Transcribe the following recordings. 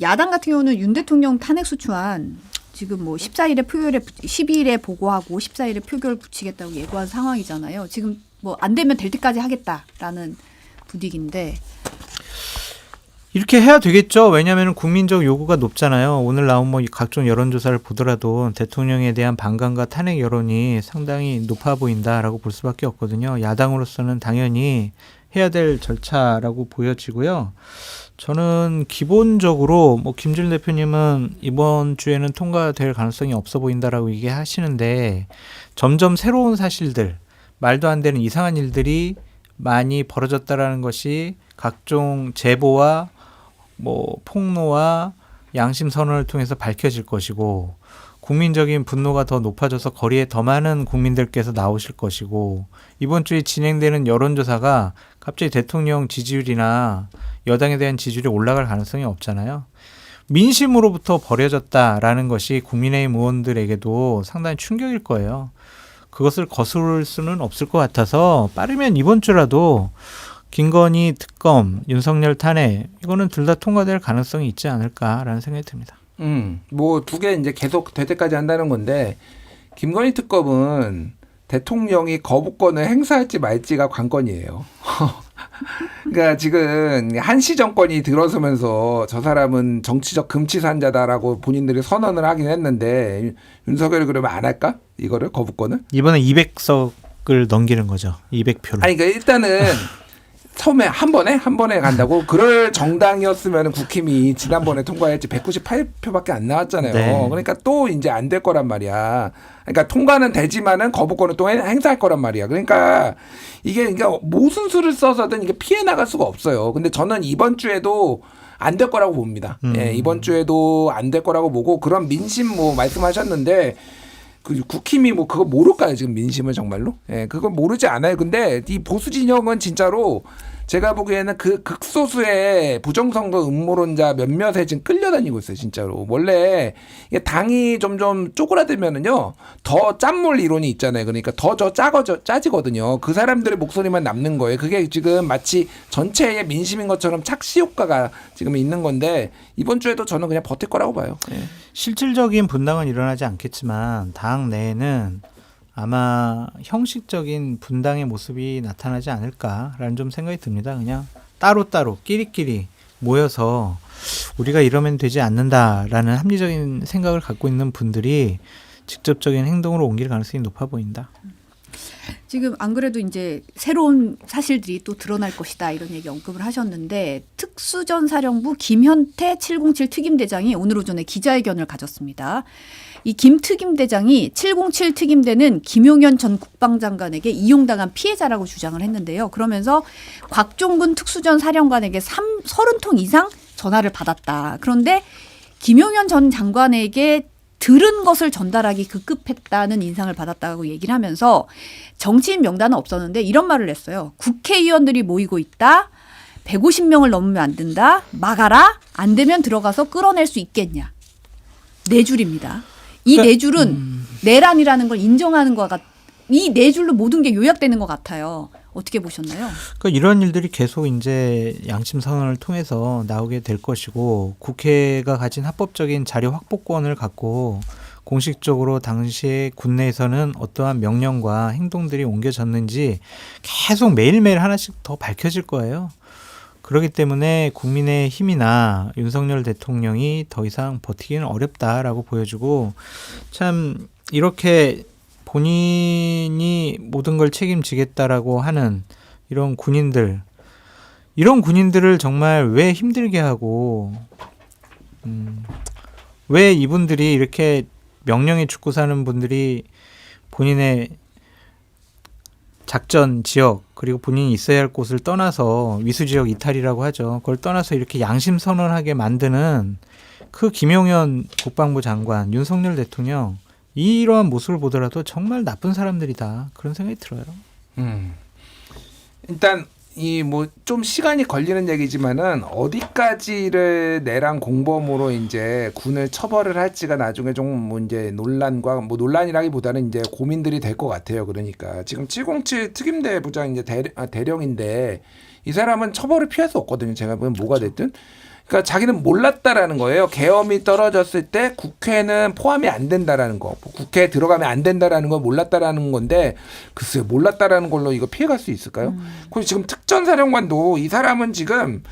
야당 같은 경우는 윤 대통령 탄핵 소추안 지금 뭐 12일에 보고하고 14일에 표결 붙이겠다고 예고한 상황이잖아요. 지금 뭐 안 되면 될 때까지 하겠다라는 분위기인데 이렇게 해야 되겠죠. 왜냐하면 국민적 요구가 높잖아요. 오늘 나온 뭐 각종 여론조사를 보더라도 대통령에 대한 반감과 탄핵 여론이 상당히 높아 보인다라고 볼 수밖에 없거든요. 야당으로서는 당연히 해야 될 절차라고 보여지고요. 저는 기본적으로 뭐 김준일 대표님은 이번 주에는 통과될 가능성이 없어 보인다라고 얘기하시는데 점점 새로운 사실들, 말도 안 되는 이상한 일들이 많이 벌어졌다라는 것이 각종 제보와 뭐 폭로와 양심 선언을 통해서 밝혀질 것이고 국민적인 분노가 더 높아져서 거리에 더 많은 국민들께서 나오실 것이고 이번 주에 진행되는 여론조사가 갑자기 대통령 지지율이나 여당에 대한 지지율이 올라갈 가능성이 없잖아요. 민심으로부터 버려졌다라는 것이 국민의힘 의원들에게도 상당히 충격일 거예요. 그것을 거스를 수는 없을 것 같아서 빠르면 이번 주라도 김건희 특검, 윤석열 탄핵 이거는 둘 다 통과될 가능성이 있지 않을까라는 생각이 듭니다. 뭐 두 개 이제 계속 될 때까지 한다는 건데 김건희 특검은 대통령이 거부권을 행사할지 말지가 관건이에요. 그러니까 지금 한시 정권이 들어서면서 저 사람은 정치적 금치산자다라고 본인들이 선언을 하긴 했는데 윤석열이 그러면 안 할까? 이거를 거부권을? 이번에 200석을 넘기는 거죠. 200표를. 아니 그러니까 일단은 처음에 한 번에 간다고 그럴 정당이었으면 국힘이 지난번에 통과했지 198표밖에 안 나왔잖아요. 네. 그러니까 또 이제 안 될 거란 말이야. 그러니까 통과는 되지만은 거부권을 또 행사할 거란 말이야. 그러니까 이게 그러니까 무슨 수를 써서든 이게 피해 나갈 수가 없어요. 근데 저는 이번 주에도 안 될 거라고 봅니다. 예, 이번 주에도 안 될 거라고 보고 그런 민심 뭐 말씀하셨는데 그 국힘이 뭐 그거 모를까요 지금 민심을 정말로? 예, 그걸 모르지 않아요. 근데 이 보수 진영은 진짜로 제가 보기에는 그 극소수의 부정선거 음모론자 몇몇에 지금 끌려다니고 있어요, 진짜로. 원래 이게 당이 점점 쪼그라들면은요, 더 짠물 이론이 있잖아요. 그러니까 더 짜지거든요. 그 사람들의 목소리만 남는 거예요. 그게 지금 마치 전체의 민심인 것처럼 착시 효과가 지금 있는 건데 이번 주에도 저는 그냥 버틸 거라고 봐요. 예. 실질적인 분당은 일어나지 않겠지만 당 내에는 아마 형식적인 분당의 모습이 나타나지 않을까라는 좀 생각이 듭니다. 그냥 따로따로 끼리끼리 모여서 우리가 이러면 되지 않는다라는 합리적인 생각을 갖고 있는 분들이 직접적인 행동으로 옮길 가능성이 높아 보인다. 지금 안 그래도 이제 새로운 사실들이 또 드러날 것이다 이런 얘기 언급을 하셨는데 특수전사령부 김현태 707 특임대장이 오늘 오전에 기자회견을 가졌습니다. 이 김 특임대장이 707 특임대는 김용현 전 국방장관에게 이용당한 피해자라고 주장을 했는데요. 그러면서 곽종근 특수전사령관에게 30통 이상 전화를 받았다. 그런데 김용현 전 장관에게 들은 것을 전달하기 급급했다는 인상을 받았다고 얘기를 하면서 정치인 명단은 없었는데 이런 말을 했어요. 국회의원들이 모이고 있다. 150명을 넘으면 안 된다. 막아라. 안 되면 들어가서 끌어낼 수 있겠냐. 네 줄입니다. 이 네 줄은 내란이라는 걸 인정하는 것 이 네 줄로 모든 게 요약되는 것 같아요. 어떻게 보셨나요? 그러니까 이런 일들이 계속 이제 양심 선언을 통해서 나오게 될 것이고 국회가 가진 합법적인 자료 확보권을 갖고 공식적으로 당시에 국내에서는 어떠한 명령과 행동들이 옮겨졌는지 계속 매일매일 하나씩 더 밝혀질 거예요. 그렇기 때문에 국민의 힘이나 윤석열 대통령이 더 이상 버티기는 어렵다라고 보여주고 참 이렇게 본인이 모든 걸 책임지겠다라고 하는 이런 군인들을 정말 왜 힘들게 하고 왜 이분들이 이렇게 명령에 죽고 사는 분들이 본인의 작전 지역 그리고 본인이 있어야 할 곳을 떠나서 위수지역 이탈이라고 하죠. 그걸 떠나서 이렇게 양심선언하게 만드는 그 김용현 국방부 장관, 윤석열 대통령 이러한 모습을 보더라도 정말 나쁜 사람들이다. 그런 생각이 들어요. 일단 이 뭐 좀 시간이 걸리는 얘기지만은 어디까지를 내란 공범으로 이제 군을 처벌을 할지가 나중에 좀 뭐 이제 논란이라기보다는 이제 고민들이 될 것 같아요. 그러니까 지금 707 특임대 부장 이제 대령인데 이 사람은 처벌을 피할 수 없거든요. 제가 보면 뭐가 됐든. 그러니까 자기는 몰랐다라는 거예요. 계엄이 떨어졌을 때 국회는 포함이 안 된다라는 거. 국회에 들어가면 안 된다라는 걸 몰랐다라는 건데 글쎄요. 몰랐다라는 걸로 이거 피해갈 수 있을까요? 그리고 지금 특전사령관도 이 사람은 지금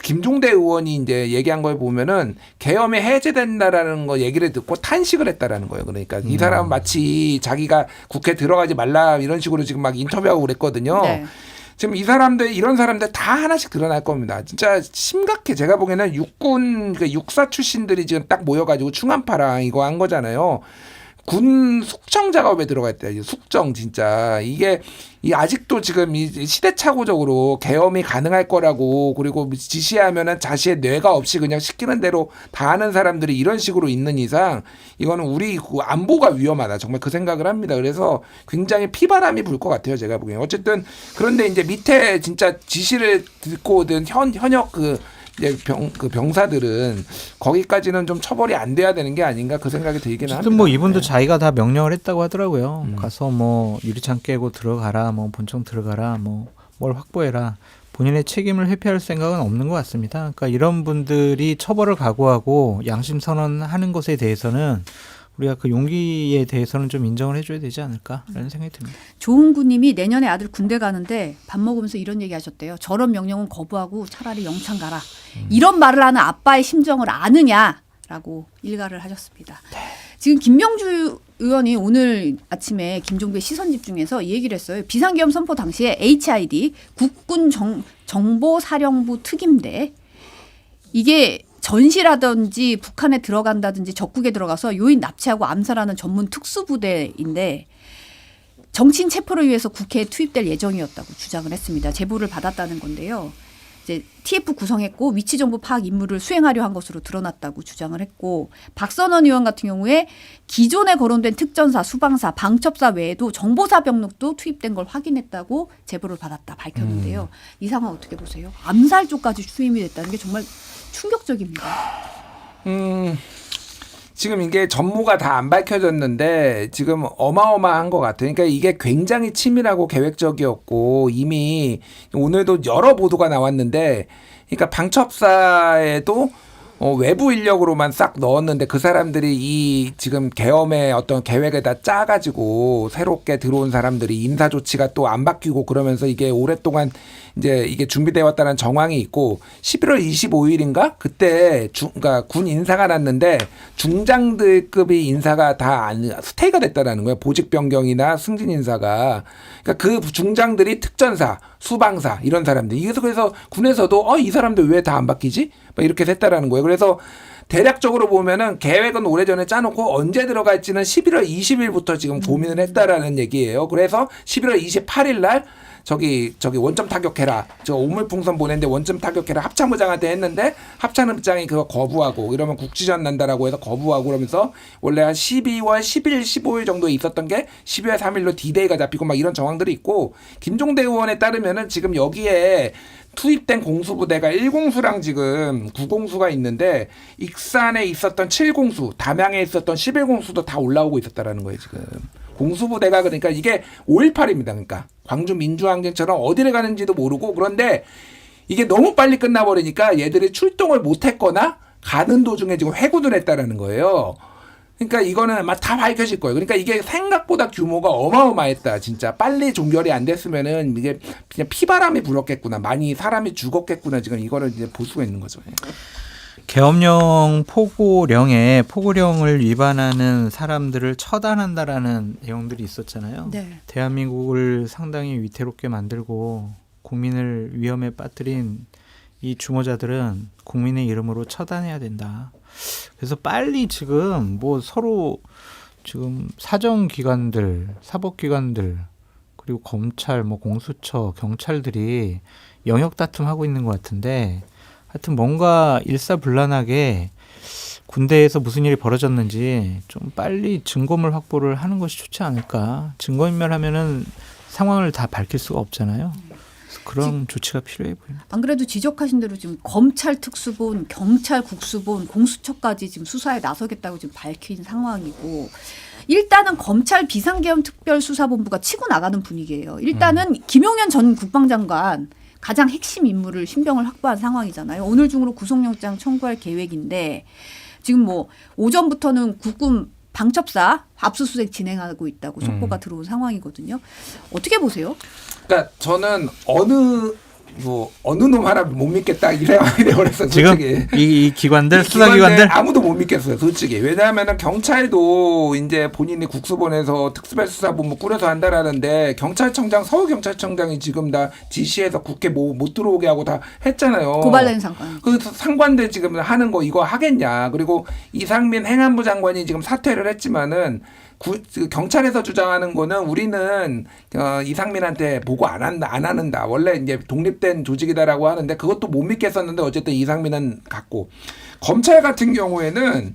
김종대 의원이 이제 얘기한 걸 보면은 계엄이 해제된다라는 거 얘기를 듣고 탄식을 했다라는 거예요. 그러니까 이 사람은 마치 자기가 국회 들어가지 말라 이런 식으로 지금 막 인터뷰하고 그랬거든요. 네. 지금 이 사람들 이런 사람들 다 하나씩 드러날 겁니다. 진짜 심각해. 제가 보기에는 육군 그 육사 출신들이 지금 딱 모여가지고 충암파랑 이거 한 거잖아요. 군 숙청 작업에 들어가 있다. 숙청 진짜 이게 아직도 지금 이 시대착오적으로 계엄이 가능할 거라고 그리고 지시하면은 자신의 뇌가 없이 그냥 시키는 대로 다 하는 사람들이 이런 식으로 있는 이상 이거는 우리 안보가 위험하다. 정말 그 생각을 합니다. 그래서 굉장히 피바람이 불 것 같아요. 제가 보기엔. 어쨌든 그런데 이제 밑에 진짜 지시를 듣고 오든 현역 그 병사들은 거기까지는 좀 처벌이 안 돼야 되는 게 아닌가 그 생각이 들기는 합니다. 어쨌든 뭐 이분도 네. 자기가 다 명령을 했다고 하더라고요. 가서 뭐 유리창 깨고 들어가라, 뭐 본청 들어가라, 뭐 뭘 확보해라. 본인의 책임을 회피할 생각은 없는 것 같습니다. 그러니까 이런 분들이 처벌을 각오하고 양심 선언하는 것에 대해서는 우리가 그 용기에 대해서는 좀 인정을 해줘야 되지 않을까라는 생각이 듭니다. 조은구님이 내년에 아들 군대 가는데 밥 먹으면서 이런 얘기 하셨대요. 저런 명령은 거부하고 차라리 영창 가라. 이런 말을 하는 아빠의 심정을 아느냐라고 일갈을 하셨습니다. 지금 김명주 의원이 오늘 아침에 김종배 시선집중에서 이 얘기를 했어요. 비상계엄 선포 당시에 HID 국군 정보사령부 특임대 이게 전시라든지 북한에 들어간다든지 적국에 들어가서 요인 납치하고 암살하는 전문 특수부대인데 정치인 체포를 위해서 국회에 투입될 예정이었다고 주장을 했습니다. 제보를 받았다는 건데요. 이제 TF 구성했고 위치 정보 파악 임무를 수행하려 한 것으로 드러났다고 주장을 했고 박선원 의원 같은 경우에 기존에 거론된 특전사, 수방사, 방첩사 외에도 정보사 병력도 투입된 걸 확인했다고 제보를 받았다 밝혔는데요. 이 상황 어떻게 보세요? 암살 쪽까지 투입이 됐다는 게 정말 충격적입니다. 지금 이게 전무가 다 안 밝혀졌는데 지금 어마어마한 것 같아요. 그러니까 이게 굉장히 치밀하고 계획적이었고 이미 오늘도 여러 보도가 나왔는데 그러니까 방첩사에도 외부 인력으로만 싹 넣었는데 그 사람들이 이 지금 계엄의 어떤 계획을 다 짜가지고 새롭게 들어온 사람들이 인사 조치가 또 안 바뀌고 그러면서 이게 오랫동안 이제 이게 준비되어 왔다는 정황이 있고 11월 25일인가 그때 그러니까 군 인사가 났는데 중장들급의 인사가 다 스테이가 됐다라는 거예요. 보직 변경이나 승진 인사가 그러니까 그 중장들이 특전사, 수방사 이런 사람들. 그래서 군에서도 이 사람들 왜 다 안 바뀌지? 막 이렇게 됐다라는 거예요. 그래서 대략적으로 보면은 계획은 오래전에 짜놓고 언제 들어갈지는 11월 20일부터 지금 고민을 했다라는 얘기예요. 그래서 11월 28일 날 저기 원점 타격해라. 저 오물풍선 보냈는데 원점 타격해라. 합참의장한테 했는데 합참의장이 그거 거부하고 이러면 국지전 난다라고 해서 거부하고 그러면서 원래 한 12월 10일, 15일 정도에 있었던 게 12월 3일로 D-Day가 잡히고 막 이런 정황들이 있고 김종대 의원에 따르면은 지금 여기에 투입된 공수부대가 1공수랑 지금 9공수가 있는데 익산에 있었던 7공수, 담양에 있었던 11공수도 다 올라오고 있었다라는 거예요, 지금. 공수부대가 그러니까 이게 5.18입니다. 그러니까 광주 민주항쟁처럼 어디를 가는지도 모르고 그런데 이게 너무 빨리 끝나버리니까 얘들이 출동을 못했거나 가는 도중에 지금 회군을 했다라는 거예요. 그러니까 이거는 아마 다 밝혀질 거예요. 그러니까 이게 생각보다 규모가 어마어마했다. 진짜 빨리 종결이 안 됐으면은 이게 그냥 피바람이 불었겠구나. 많이 사람이 죽었겠구나. 지금 이거를 이제 볼 수가 있는 거죠. 계엄령 포고령에 포고령을 위반하는 사람들을 처단한다라는 내용들이 있었잖아요. 네. 대한민국을 상당히 위태롭게 만들고 국민을 위험에 빠뜨린 이 주모자들은 국민의 이름으로 처단해야 된다. 그래서 빨리 지금 뭐 서로 지금 사정기관들, 사법기관들 그리고 검찰, 뭐 공수처, 경찰들이 영역 다툼하고 있는 것 같은데 하여튼 뭔가 일사불란하게 군대에서 무슨 일이 벌어졌는지 좀 빨리 증거물 확보를 하는 것이 좋지 않을까. 증거인멸하면은 상황을 다 밝힐 수가 없잖아요. 그래서 그런 조치가 필요해 보입니다. 안 그래도 지적하신 대로 지금 검찰 특수본, 경찰 국수본, 공수처까지 지금 수사에 나서겠다고 지금 밝힌 상황이고 일단은 검찰 비상계엄 특별수사본부가 치고 나가는 분위기예요. 일단은 김용현 전 국방장관 가장 핵심 인물을 신병을 확보한 상황이잖아요. 오늘 중으로 구속영장 청구할 계획인데 지금 뭐 오전부터는 국군 방첩사 압수수색 진행하고 있다고 속보가 들어온 상황이거든요. 어떻게 보세요? 그러니까 저는 어느 놈 하나 못 믿겠다 이 생각이 되어버렸어요. 지금 솔직히. 이 기관들 이 수사기관들 아무도 못 믿겠어요, 솔직히. 왜냐하면은 경찰도 이제 본인이 국수본에서 특수별수사본부 꾸려서 한다라는데 경찰청장, 서울경찰청장이 지금 다 지시해서 국회 못 들어오게 하고 다 했잖아요. 고발된 상관. 그 상관들 지금 하는 거 이거 하겠냐? 그리고 이상민 행안부 장관이 지금 사퇴를 했지만은. 경찰에서 주장하는 거는 우리는 이상민한테 보고 안 하는다. 원래 이제 독립된 조직이다라고 하는데 그것도 못 믿겠었는데 어쨌든 이상민은 갔고 검찰 같은 경우에는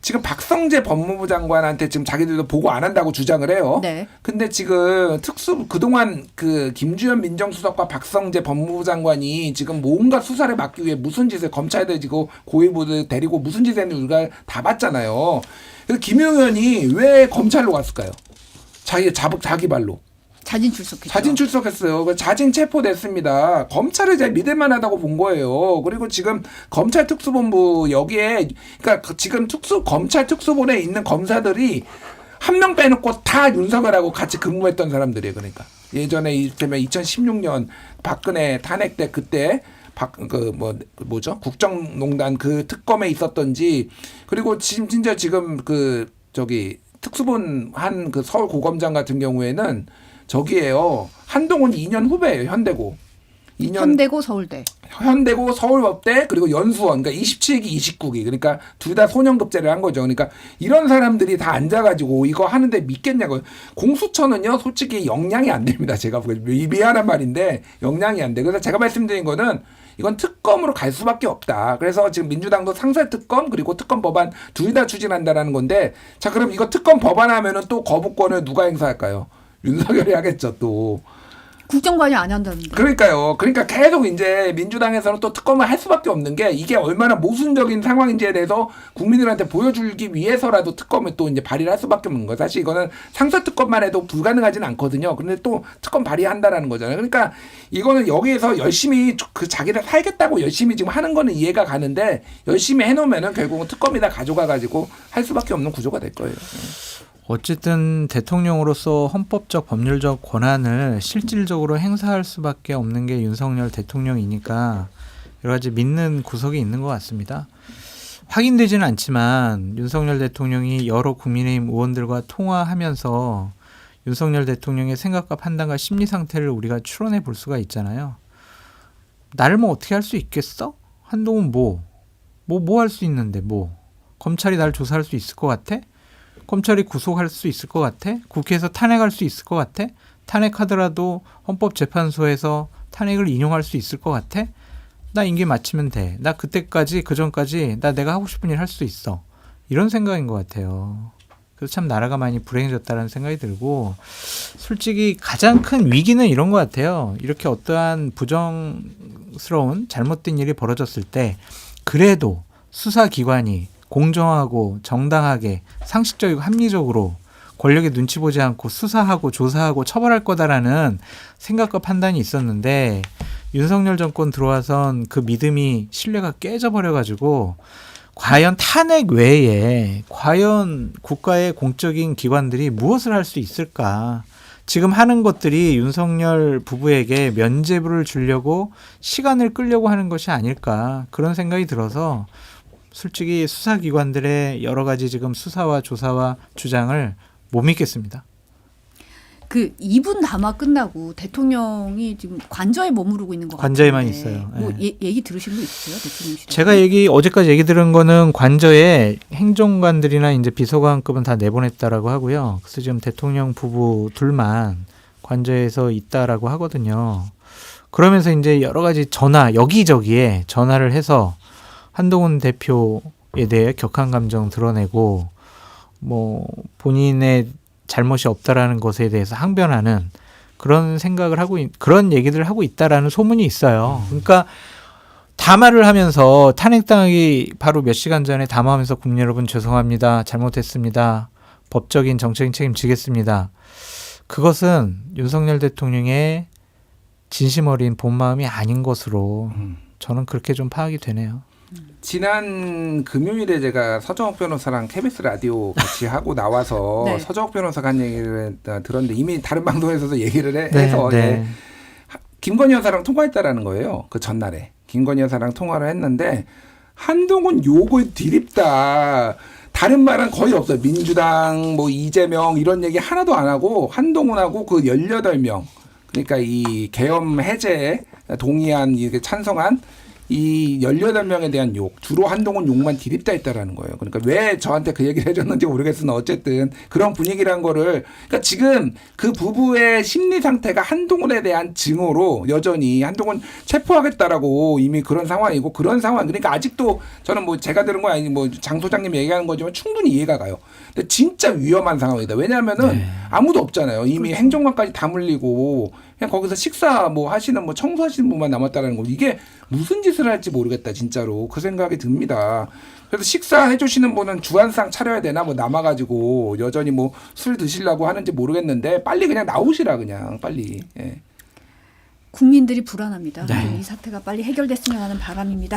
지금 박성재 법무부 장관한테 지금 자기들도 보고 안 한다고 주장을 해요. 네. 근데 지금 그동안 그 김주현 민정수석과 박성재 법무부 장관이 지금 뭔가 수사를 막기 위해 무슨 짓을 검찰들 지고 고위부들 데리고 무슨 짓을 했는지 우리가 다 봤잖아요. 그래서 김용현이 왜 검찰로 갔을까요? 자기 발로. 자진 출석했죠. 자진 출석했어요. 자진 체포됐습니다. 검찰을 제일 믿을만하다고 본 거예요. 그리고 지금 검찰 특수본부 여기에 그러니까 지금 검찰 특수본에 있는 검사들이 한 명 빼놓고 다 윤석열하고 같이 근무했던 사람들이에요. 그러니까 예전에 이때면 2016년 박근혜 탄핵 때 그때 국정농단 그 특검에 있었던지 그리고 진짜 지금 특수본 한 그 서울 고검장 같은 경우에는 저기에요. 한동훈 2년 후배예요. 현대고 서울대. 현대고 서울법대 그리고 연수원 그러니까 27기 29기 그러니까 둘 다 소년급제를 한 거죠. 그러니까 이런 사람들이 다 앉아가지고 이거 하는데 믿겠냐고요. 공수처는요 솔직히 역량이 안 됩니다. 제가 미안한 말인데 역량이 안 돼. 그래서 제가 말씀드린 거는 이건 특검으로 갈 수밖에 없다. 그래서 지금 민주당도 상설특검 그리고 특검 법안 둘 다 추진한다라는 건데 자 그럼 이거 특검 법안 하면은 또 거부권을 누가 행사할까요? 윤석열이 하겠죠 또. 국정관이 안 한다는데. 그러니까요. 그러니까 계속 이제 민주당에서는 또 특검을 할 수밖에 없는 게 이게 얼마나 모순적인 상황인지에 대해서 국민들한테 보여주기 위해서라도 특검을 또 이제 발의를 할 수밖에 없는 거예요. 사실 이거는 상설특검만 해도 불가능하지는 않거든요. 그런데 또 특검 발의한다라는 거잖아요. 그러니까 이거는 여기에서 열심히 자기를 살겠다고 열심히 지금 하는 거는 이해가 가는데 열심히 해놓으면은 결국은 특검에다 가져가가지고 할 수밖에 없는 구조가 될 거예요. 어쨌든 대통령으로서 헌법적 법률적 권한을 실질적으로 행사할 수밖에 없는 게 윤석열 대통령이니까 여러 가지 믿는 구석이 있는 것 같습니다. 확인되지는 않지만 윤석열 대통령이 여러 국민의힘 의원들과 통화하면서 윤석열 대통령의 생각과 판단과 심리 상태를 우리가 추론해 볼 수가 있잖아요. 나를 뭐 어떻게 할 수 있겠어? 한동훈 뭐 할 수 있는데 검찰이 나를 조사할 수 있을 것 같아? 검찰이 구속할 수 있을 것 같아? 국회에서 탄핵할 수 있을 것 같아? 탄핵하더라도 헌법재판소에서 탄핵을 인용할 수 있을 것 같아? 나 임기 마치면 돼. 나 그때까지 그전까지 내가 하고 싶은 일 할 수 있어. 이런 생각인 것 같아요. 그래서 참 나라가 많이 불행해졌다는 생각이 들고 솔직히 가장 큰 위기는 이런 것 같아요. 이렇게 어떠한 부정스러운 잘못된 일이 벌어졌을 때 그래도 수사기관이 공정하고 정당하게 상식적이고 합리적으로 권력의 눈치 보지 않고 수사하고 조사하고 처벌할 거다라는 생각과 판단이 있었는데 윤석열 정권 들어와선 그 믿음이 신뢰가 깨져버려가지고 과연 탄핵 외에 과연 국가의 공적인 기관들이 무엇을 할 수 있을까? 지금 하는 것들이 윤석열 부부에게 면죄부를 주려고 시간을 끌려고 하는 것이 아닐까 그런 생각이 들어서 솔직히 수사기관들의 여러 가지 지금 수사와 조사와 주장을 못 믿겠습니다. 그 2분 담화 끝나고 대통령이 지금 관저에 머무르고 있는 것 같아요. 관저에만 있어요. 뭐 네. 얘기 들으신 거 있어요, 대통령실? 제가 어제까지 얘기 들은 거는 관저에 행정관들이나 이제 비서관급은 다 내보냈다라고 하고요. 그래서 지금 대통령 부부 둘만 관저에서 있다라고 하거든요. 그러면서 이제 여러 가지 여기저기에 전화를 해서 한동훈 대표에 대해 격한 감정 드러내고 본인의 잘못이 없다라는 것에 대해서 항변하는 그런 생각을 그런 얘기들을 하고 있다라는 소문이 있어요. 그러니까 담화를 하면서 탄핵당하기 바로 몇 시간 전에 담화하면서 국민 여러분 죄송합니다. 잘못했습니다. 법적인 정책인 책임지겠습니다. 그것은 윤석열 대통령의 진심 어린 본 마음이 아닌 것으로 저는 그렇게 좀 파악이 되네요. 지난 금요일에 제가 서정욱 변호사랑 KBS 라디오 같이 하고 나와서 네. 서정욱 변호사가 한 얘기를 들었는데 이미 다른 방송에서도 얘기를 네, 해서 네. 김건희 여사랑 통화했다라는 거예요. 그 전날에 김건희 여사랑 통화를 했는데 한동훈 욕을 디립다. 다른 말은 거의 없어요. 민주당, 뭐 이재명 이런 얘기 하나도 안 하고 한동훈하고 그 18명 그러니까 이 계엄 해제에 동의한 이게 찬성한 이 18명에 대한 욕, 주로 한동훈 욕만 디립다 했다라는 거예요. 그러니까 왜 저한테 그 얘기를 해줬는지 모르겠으나 어쨌든 그런 분위기란 거를 그러니까 지금 그 부부의 심리 상태가 한동훈에 대한 증오로 여전히 한동훈 체포하겠다라고 이미 그런 상황이고 그런 상황 그러니까 아직도 저는 뭐 제가 들은 거 아니 뭐 장 소장님 얘기하는 거지만 충분히 이해가 가요. 근데 진짜 위험한 상황이다. 왜냐하면은 아무도 없잖아요. 이미 행정관까지 다 물리고 그냥 거기서 식사 뭐 하시는 뭐 청소하시는 분만 남았다라는 거 이게 무슨 짓을 할지 모르겠다 진짜로 그 생각이 듭니다. 그래서 식사해 주시는 분은 주한상 차려야 되나 뭐 남아가지고 여전히 뭐 술 드시려고 하는지 모르겠는데 빨리 그냥 나오시라 그냥 빨리. 예. 국민들이 불안합니다. 네. 이 사태가 빨리 해결됐으면 하는 바람입니다.